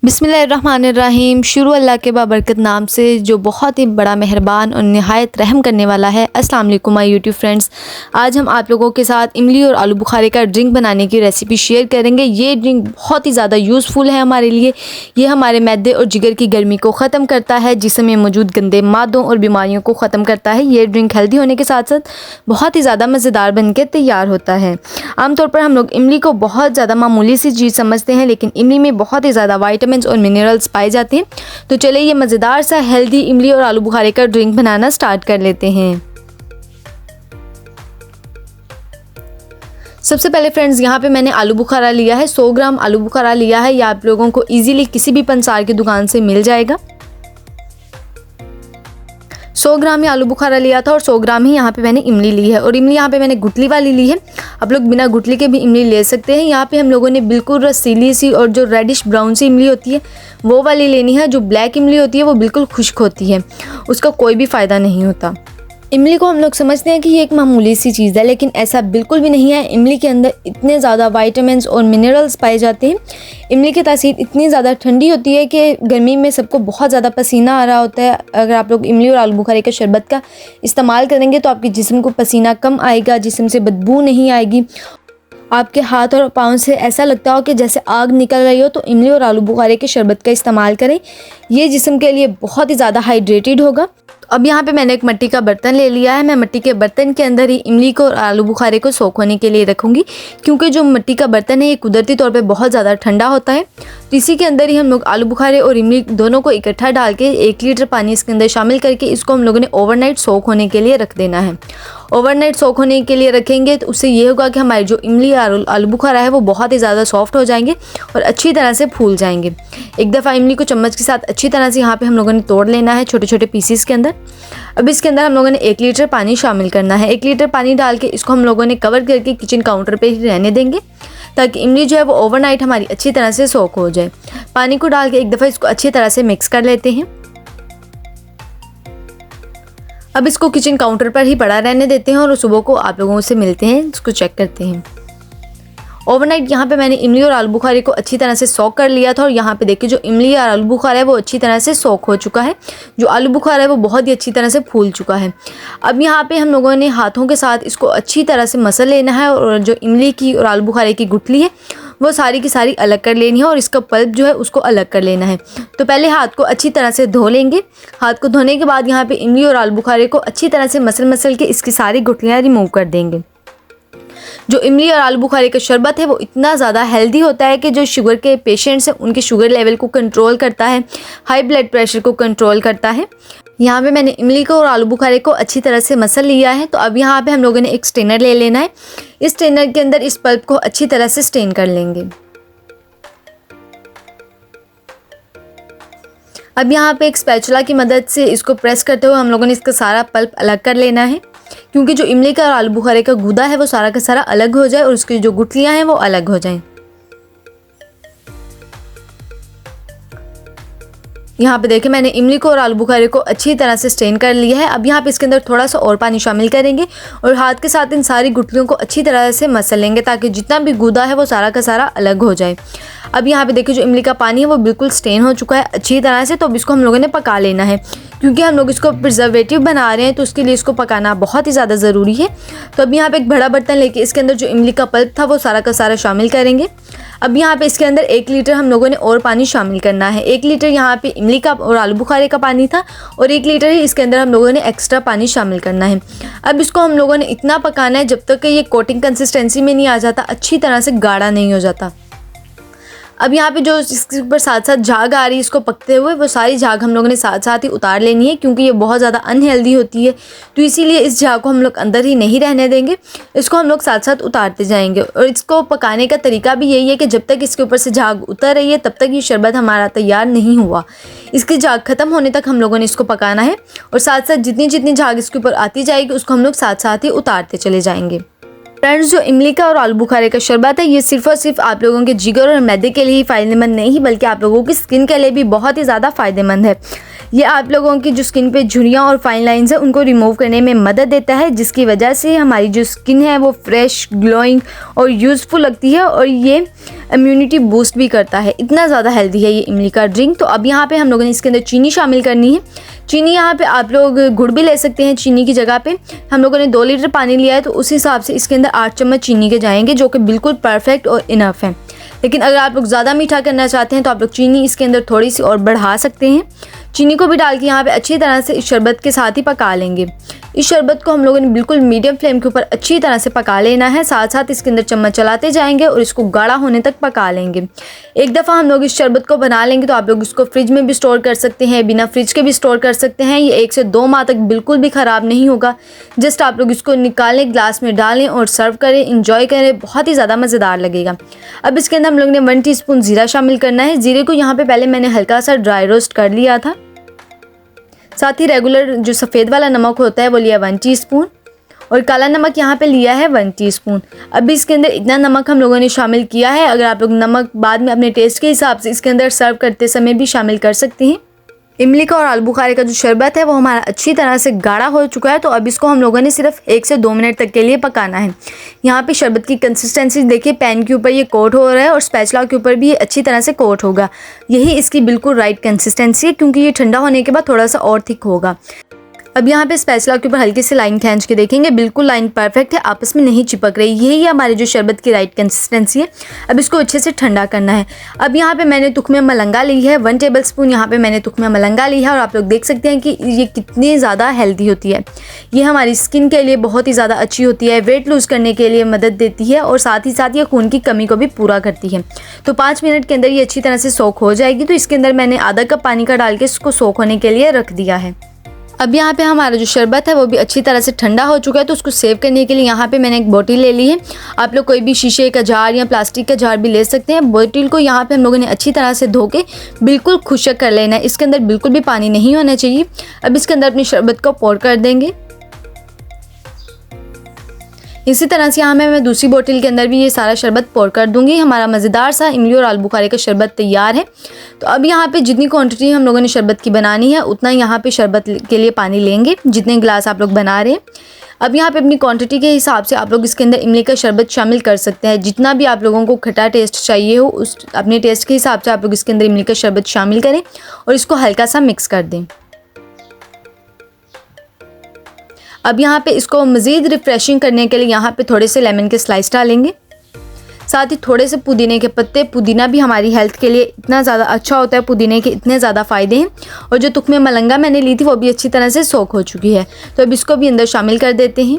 बिस्मिल्लाहिर्रहमानिर्रहीम। शुरू अल्लाह के बाबरकत नाम से जो बहुत ही बड़ा मेहरबान और नहायत रहम करने वाला है। अस्सलाम वालेकुम माय यूट्यूब फ्रेंड्स, आज हम आप लोगों के साथ इमली और आलू बुखारे का ड्रिंक बनाने की रेसिपी शेयर करेंगे। ये ड्रिंक बहुत ही ज़्यादा यूज़फुल है हमारे लिए। ये हमारे मैदे और जिगर की गर्मी को ख़त्म करता है, जिस्म में मौजूद गंदे मादों और बीमारियों को ख़त्म करता है। ये ड्रिंक हेल्दी होने के साथ साथ बहुत ही ज़्यादा मज़ेदार बन के तैयार होता है। आमतौर पर हम लोग इमली को बहुत ज़्यादा मामूली सी चीज़ समझते हैं, लेकिन इमली में बहुत ही ज़्यादा वाइटामिन और मिनरल्स पाए जाते हैं। तो चलिए ये मज़ेदार सा हेल्दी इमली और आलू बुखारे का ड्रिंक बनाना स्टार्ट कर लेते हैं। सबसे पहले फ्रेंड्स, यहाँ पे मैंने आलू बुखारा लिया है। 100 ग्राम आलू बुखारा लिया है। यह आप लोगों को इजीली किसी भी पंसार की दुकान से मिल जाएगा। 100 ग्राम ही आलू बुखारा लिया था और 100 ग्राम ही यहाँ पे मैंने इमली ली है। और इमली यहाँ पे मैंने गुठली वाली ली है। आप लोग बिना गुठली के भी इमली ले सकते हैं। यहाँ पे हम लोगों ने बिल्कुल रसीली सी और जो रेडिश ब्राउन सी इमली होती है वो वाली लेनी है। जो ब्लैक इमली होती है वो बिल्कुल खुश्क होती है, उसका कोई भी फ़ायदा नहीं होता। इमली को हम लोग समझते हैं कि ये एक मामूली सी चीज़ है, लेकिन ऐसा बिल्कुल भी नहीं है। इमली के अंदर इतने ज़्यादा विटामिन्स और मिनरल्स पाए जाते हैं। इमली की तासीर इतनी ज़्यादा ठंडी होती है कि गर्मी में सबको बहुत ज़्यादा पसीना आ रहा होता है। अगर आप लोग इमली और आलू बुखारे के शरबत का इस्तेमाल करेंगे तो आपके जिस्म को पसीना कम आएगा, जिस्म से बदबू नहीं आएगी। आपके हाथ और पाँव से ऐसा लगता हो कि जैसे आग निकल रही हो, तो इमली और आलू बुखारे के शरबत का इस्तेमाल करें। ये जिस्म के लिए बहुत ही ज़्यादा हाइड्रेटेड होगा। अब यहाँ पे मैंने एक मिट्टी का बर्तन ले लिया है। मैं मिट्टी के बर्तन के अंदर ही इमली को और आलू बुखारे को सोख होने के लिए रखूँगी, क्योंकि जो मिट्टी का बर्तन है ये कुदरती तौर पे बहुत ज़्यादा ठंडा होता है। तो इसी के अंदर ही हम लोग आलू बुखारे और इमली दोनों को इकट्ठा डाल के 1 लीटर पानी इसके अंदर शामिल करके इसको हम लोगों ने ओवरनाइट सोख होने के लिए रख देना है। ओवरनाइट सोख होने के लिए रखेंगे तो उससे ये होगा कि हमारी जो इमली और आलू बुखारा है वो बहुत ही ज़्यादा सॉफ्ट हो जाएंगे और अच्छी तरह से फूल जाएंगे। एक दफ़ा इमली को चम्मच के साथ अच्छी तरह से यहाँ पे हम लोगों ने तोड़ लेना है छोटे छोटे पीसीस के अंदर। अब इसके अंदर हम लोगों ने 1 लीटर पानी शामिल करना है। 1 लीटर पानी डाल के इसको हम लोगों ने कवर करके किचन काउंटर पे ही रहने देंगे, ताकि इमली जो है वो ओवरनाइट हमारी अच्छी तरह से सोख हो जाए। पानी को डाल के एक दफ़ा इसको अच्छी तरह से मिक्स कर लेते हैं। अब इसको किचन काउंटर पर ही पड़ा रहने देते हैं और सुबह को आप लोगों से मिलते हैं, इसको चेक करते हैं। ओवरनाइट यहाँ पे मैंने इमली और आलू बुखारे को अच्छी तरह से सोख कर लिया था और यहाँ पे देखिए जो इमली और आलू बुखारा है वो अच्छी तरह से सोख हो चुका है। जो आलू बुखारा है वो बहुत ही अच्छी तरह से फूल चुका है। अब यहाँ पे हम लोगों ने हाथों के साथ इसको अच्छी तरह से मसल लेना है और जो इमली की और आलू बुखारे की गुठली है वो सारी की सारी अलग कर लेनी है और इसका पल्प जो है उसको अलग कर लेना है। तो पहले हाथ को अच्छी तरह से धो लेंगे। हाथ को धोने के बाद यहाँ पे इमली और आलू बुखारे को अच्छी तरह से मसल के इसकी सारी गुठलियाँ रिमूव कर देंगे। जो इमली और आलू बुखारे का शरबत है वो इतना ज़्यादा हेल्दी होता है कि जो शुगर के पेशेंट्स हैं उनके शुगर लेवल को कंट्रोल करता है, हाई ब्लड प्रेशर को कंट्रोल करता है। यहाँ पे मैंने इमली को और आलू बुखारे को अच्छी तरह से मसल लिया है। तो अब यहाँ पे हम लोगों ने एक स्ट्रेनर ले लेना है। इस स्ट्रेनर के अंदर इस पल्प को अच्छी तरह से स्ट्रेन कर लेंगे। अब यहाँ पे एक स्पैचुला की मदद से इसको प्रेस करते हुए हम लोगों ने इसका सारा पल्प अलग कर लेना है, क्योंकि जो इमली का और आलू बुखारे का गूदा है वो सारा का सारा अलग हो जाए और उसकी जो गुठलियाँ हैं वो अलग हो जाएं। यहाँ पे देखिए मैंने इमली को और आलू बुखारे को अच्छी तरह से स्ट्रेन कर लिया है। अब यहाँ पे इसके अंदर थोड़ा सा और पानी शामिल करेंगे और हाथ के साथ इन सारी गुठलियों को अच्छी तरह से मसल लेंगे, ताकि जितना भी गूदा है वो सारा का सारा अलग हो जाए। अब यहाँ पे देखिए जो इमली का पानी है वो बिल्कुल स्ट्रेन हो चुका है अच्छी तरह से। तो अब इसको हम लोगों ने पका लेना है, क्योंकि हम लोग इसको प्रिजर्वेटिव बना रहे हैं तो उसके लिए इसको पकाना बहुत ही ज़्यादा ज़रूरी है। तो अब यहाँ पे एक बड़ा बर्तन लेके इसके अंदर जो इमली का पल्प था वो सारा का सारा शामिल करेंगे। अब यहाँ पे इसके अंदर 1 लीटर हम लोगों ने और पानी शामिल करना है। 1 लीटर यहाँ पे इमली का और आलू बुखारे का पानी था और 1 लीटर ही इसके अंदर हम लोगों ने एक्स्ट्रा पानी शामिल करना है। अब इसको हम लोगों ने इतना पकाना है जब तक कि ये कोटिंग कंसिस्टेंसी में नहीं आ जाता, अच्छी तरह से गाढ़ा नहीं हो जाता। अब यहाँ पे जो इसके ऊपर साथ साथ झाग आ रही है इसको पकते हुए, वो सारी झाग हम लोगों ने साथ साथ ही उतार लेनी है, क्योंकि ये बहुत ज़्यादा अनहेल्दी होती है। तो इसीलिए इस झाग को हम लोग अंदर ही नहीं रहने देंगे, इसको हम लोग साथ साथ उतारते जाएंगे। और इसको पकाने का तरीका भी यही है कि जब तक इसके ऊपर से झाग उतर रही है तब तक ये शरबत हमारा तैयार नहीं हुआ। इसकी झाग ख़त्म होने तक हम लोगों ने इसको पकाना है और साथ साथ जितनी जितनी झाग इसके ऊपर आती जाएगी उसको हम लोग साथ साथ ही उतारते चले जाएंगे। फ्रेंड्स, जो इमली का और आलू बुखारे का शरबत है ये सिर्फ और सिर्फ आप लोगों के जिगर और मैदे के लिए ही फ़ायदेमंद नहीं, बल्कि आप लोगों की स्किन के लिए भी बहुत ही ज़्यादा फ़ायदेमंद है। ये आप लोगों की जो स्किन पे झुर्रियाँ और फाइन लाइंस है उनको रिमूव करने में मदद देता है, जिसकी वजह से हमारी जो स्किन है वो फ्रेश, ग्लोइंग और यूज़फुल लगती है और ये इम्यूनिटी बूस्ट भी करता है। इतना ज़्यादा हेल्दी है ये इमली का ड्रिंक। तो अब यहाँ पे हम लोगों ने इसके अंदर चीनी शामिल करनी है। चीनी यहाँ पे आप लोग गुड़ भी ले सकते हैं चीनी की जगह पे। हम लोगों ने 2 लीटर पानी लिया है तो उस हिसाब से इसके अंदर 8 चम्मच चीनी के जाएंगे, जो कि बिल्कुल परफेक्ट और इनफ है। लेकिन अगर आप लोग ज़्यादा मीठा करना चाहते हैं तो आप लोग चीनी इसके अंदर थोड़ी सी और बढ़ा सकते हैं। चीनी को भी डाल के यहाँ पे अच्छी तरह से इस शरबत के साथ ही पका लेंगे। इस शरबत को हम लोगों ने बिल्कुल मीडियम फ्लेम के ऊपर अच्छी तरह से पका लेना है। साथ साथ इसके अंदर चम्मच चलाते जाएंगे और इसको गाढ़ा होने तक पका लेंगे। एक दफ़ा हम लोग इस शरबत को बना लेंगे तो आप लोग इसको फ्रिज में भी स्टोर कर सकते हैं, बिना फ्रिज के भी स्टोर कर सकते हैं। ये 1 से 2 माह तक बिल्कुल भी ख़राब नहीं होगा। जस्ट आप लोग इसको निकालें, ग्लास में डालें और सर्व करें, इंजॉय करें। बहुत ही ज़्यादा मज़ेदार लगेगा। अब इसके अंदर हम लोग ने 1 टीस्पून ज़ीरा शामिल करना है। ज़ीरे को यहाँ पर पहले मैंने हल्का सा ड्राई रोस्ट कर लिया था। साथ ही रेगुलर जो सफ़ेद वाला नमक होता है वो लिया 1 टीस्पून और काला नमक यहाँ पे लिया है 1 टीस्पून। अभी इसके अंदर इतना नमक हम लोगों ने शामिल किया है। अगर आप लोग नमक बाद में अपने टेस्ट के हिसाब से इसके अंदर सर्व करते समय भी शामिल कर सकते हैं। इमली का और आलू बुखारे का जो शरबत है वो हमारा अच्छी तरह से गाढ़ा हो चुका है। तो अब इसको हम लोगों ने सिर्फ 1 से 2 मिनट तक के लिए पकाना है। यहाँ पे शरबत की कंसिस्टेंसी देखिए, पैन के ऊपर ये कोट हो रहा है और स्पैचुला के ऊपर भी ये अच्छी तरह से कोट होगा। यही इसकी बिल्कुल राइट कंसिस्टेंसी है, क्योंकि ये ठंडा होने के बाद थोड़ा सा और थिक होगा। अब यहाँ पे स्पैचुला के ऊपर हल्की सी लाइन खींच के देखेंगे, बिल्कुल लाइन परफेक्ट है, आपस में नहीं चिपक रही। यही हमारे जो शरबत की राइट कंसिस्टेंसी है। अब इसको अच्छे से ठंडा करना है। अब यहाँ पे मैंने तुख्मे मलंगा ली है, 1 टेबल स्पून यहाँ पे मैंने तुख्मे मलंगा ली है। और आप लोग देख सकते हैं कि ये कितनी ज़्यादा हेल्दी होती है। ये हमारी स्किन के लिए बहुत ही ज़्यादा अच्छी होती है, वेट लूज़ करने के लिए मदद देती है और साथ ही साथ ये खून की कमी को भी पूरा करती है। तो 5 मिनट के अंदर ये अच्छी तरह से सोख हो जाएगी। तो इसके अंदर मैंने आधा कप पानी का डाल के इसको सोख होने के लिए रख दिया है। अब यहाँ पे हमारा जो शरबत है वो भी अच्छी तरह से ठंडा हो चुका है। तो उसको सेव करने के लिए यहाँ पे मैंने एक बोतल ले ली है। आप लोग कोई भी शीशे का जार या प्लास्टिक का जार भी ले सकते हैं। बोतल को यहाँ पे हम लोगों ने अच्छी तरह से धो के बिल्कुल खुश्क कर लेना है। इसके अंदर बिल्कुल भी पानी नहीं होना चाहिए। अब इसके अंदर अपनी शरबत को पोर कर देंगे। इसी तरह से यहाँ मैं दूसरी बोतल के अंदर भी ये सारा शरबत पोर कर दूंगी। हमारा मज़ेदार सा इमली और आलू बुखारे का शरबत तैयार है। तो अब यहाँ पे जितनी क्वांटिटी हम लोगों ने शरबत की बनानी है उतना यहाँ पे शरबत के लिए पानी लेंगे, जितने गिलास आप लोग बना रहे हैं। अब यहाँ पे अपनी क्वांटिटी के हिसाब से आप लोग इसके अंदर इमली का शरबत शामिल कर सकते हैं। जितना भी आप लोगों को खट्टा टेस्ट चाहिए हो उस अपने टेस्ट के हिसाब से आप लोग इसके अंदर इमली का शरबत शामिल करें और इसको हल्का सा मिक्स कर दें। अब यहाँ पे इसको मज़ीद रिफ़्रेशिंग करने के लिए यहाँ पे थोड़े से लेमन के स्लाइस डालेंगे। साथ ही थोड़े से पुदीने के पत्ते। पुदीना भी हमारी हेल्थ के लिए इतना ज़्यादा अच्छा होता है, पुदीने के इतने ज़्यादा फ़ायदे हैं। और जो तुख्मे मलंगा मैंने ली थी वो भी अच्छी तरह से सोख हो चुकी है। तो अब इसको भी अंदर शामिल कर देते हैं।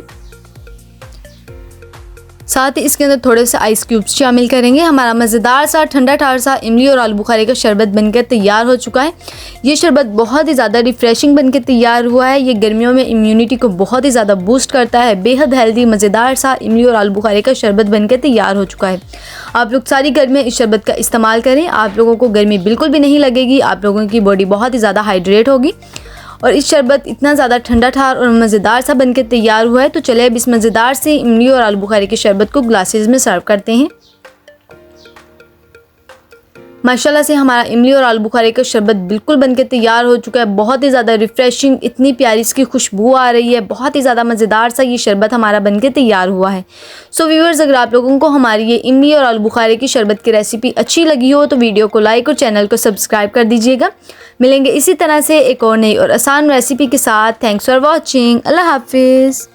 साथ ही इसके अंदर थोड़े से आइस क्यूब्स शामिल करेंगे। हमारा मज़ेदार सा ठंडा ठार सा इमली और आलू बुखारे का शरबत बनकर तैयार हो चुका है। ये शरबत बहुत ही ज़्यादा रिफ़्रेशिंग बनकर तैयार हुआ है। ये गर्मियों में इम्यूनिटी को बहुत ही ज़्यादा बूस्ट करता है। बेहद हेल्दी मज़ेदार सा इमली और आलू बुखारे का शरबत बनकर तैयार हो चुका है। आप लोग सारी गर्मी इस शरबत का इस्तेमाल करें। आप लोगों को गर्मी बिल्कुल भी नहीं लगेगी। आप लोगों की बॉडी बहुत ही ज़्यादा हाइड्रेट होगी। और इस शरबत इतना ज़्यादा ठंडा ठार और मज़ेदार सा बनकर तैयार हुआ है। तो चलिए अब इस मज़ेदार से इमली और आलू बुखारे के शरबत को ग्लासेस में सर्व करते हैं। माशाल्लाह से हमारा इमली और आलू बुखारे का शरबत बिल्कुल बनकर तैयार हो चुका है। बहुत ही ज़्यादा रिफ़्रेशिंग, इतनी प्यारी इसकी खुशबू आ रही है। बहुत ही ज़्यादा मज़ेदार सा ये शरबत हमारा बनकर तैयार हुआ है। सो व्यूअर्स, अगर आप लोगों को हमारी ये इमली और आलू बुखारे की शरबत की रेसिपी अच्छी लगी हो तो वीडियो को लाइक और चैनल को सब्सक्राइब कर दीजिएगा। मिलेंगे इसी तरह से एक और नई और आसान रेसिपी के साथ। Thanks for watching. अल्लाह हाफिज़।